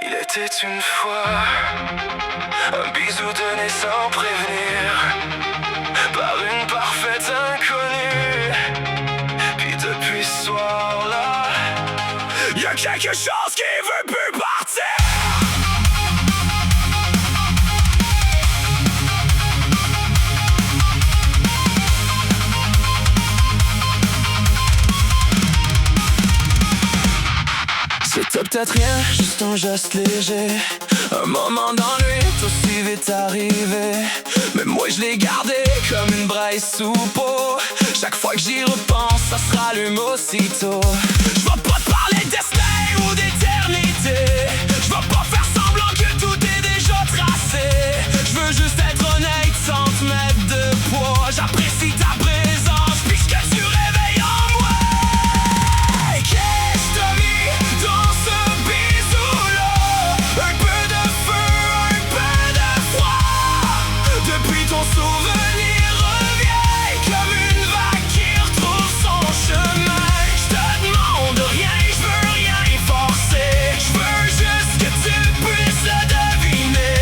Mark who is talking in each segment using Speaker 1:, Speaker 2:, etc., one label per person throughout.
Speaker 1: Il était une fois un bisou donné sans prévenir par une parfaite inconnue. Puis depuis ce soir-là, y'a quelque chose qui veut plus partir. C'était peut-être rien, juste un geste léger, un moment d'ennui, aussi vite arrivé. Mais moi je l'ai gardé comme une braise sous peau. Chaque fois que j'y repense, ça se rallume aussitôt. Je vais pas te parler de destin ou d'éternité. Je vais pas faire semblant que tout est déjà tracé. Je veux juste être honnête sans te mettre de poids. J'apprécie ta présence, puis ce que tu réveilles en moi. Qu'est-ce que t'as mis dans ce bisou-là? Un peu de feu, un peu de froid. Depuis ton souvenir revient comme une vague qui retrouve son chemin. Je te demande rien, je veux rien forcer. Je veux juste que tu puisses le deviner.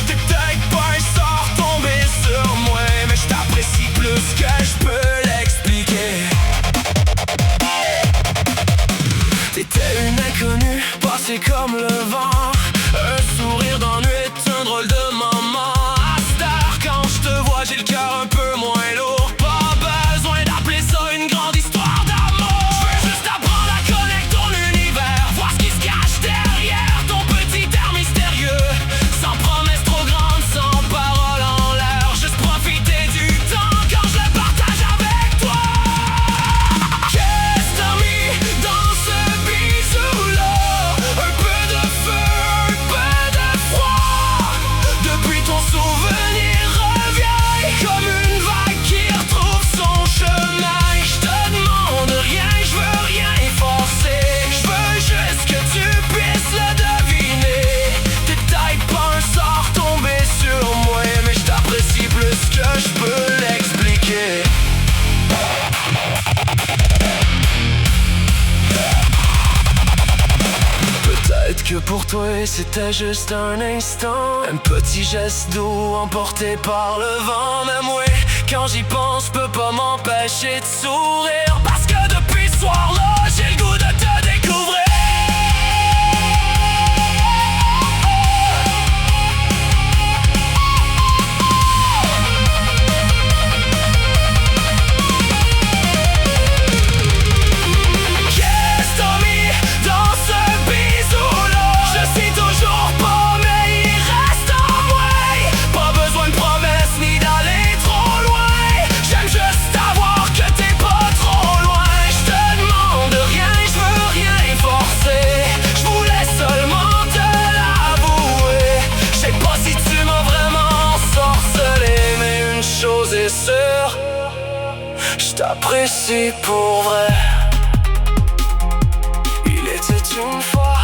Speaker 1: T'es peut-être pas un sort tombé sur moi, mais je t'apprécie plus que je peux l'expliquer. T'étais une inconnue, passée comme le vent. Un sourire d'ennui est un drôle de moment. À cette heure, quand je te vois, j'ai le cœur un peu moins lourd. Pas besoin d'appeler ça une grande histoire d'amour. Je veux juste apprendre à connaître ton univers, voir ce qui se cache derrière ton petit air mystérieux. Sans promesse trop grande, sans parole en l'air. Juste profiter du temps quand je le partage avec toi. Qu'est-ce que t'as mis dans ce bisou-là? Un peu de feu, un peu de froid. Depuis ton souvenir revient comme une vague qui retrouve son chemin. Je te demande rien, je veux rien forcer. Je veux juste que tu puisses le deviner. T'es peut-être pas un sort tombé sur moi, mais je t'apprécie plus que je peux l'expliquer. Peut-être que pour toi c'était juste un instant, un petit geste doux emporté par le vent. Même oui, quand j'y pense, peux pas m'empêcher de sourire. Parce que depuis ce soir-là, j'ai le goût de te découvrir. Qu'est-ce que t'as mis dans ce bisou-là? Je sais toujours pas, mais il reste en moi. Pas besoin de promesses ni d'aller trop loin. J'aime juste savoir que t'es pas trop loin. Je te demande rien, je veux rien forcer. Je voulais seulement te l'avouer. Je sais pas si tu m'as vraiment sorcelé, mais une chose est sûre, je t'apprécie pour vrai. Il était une fois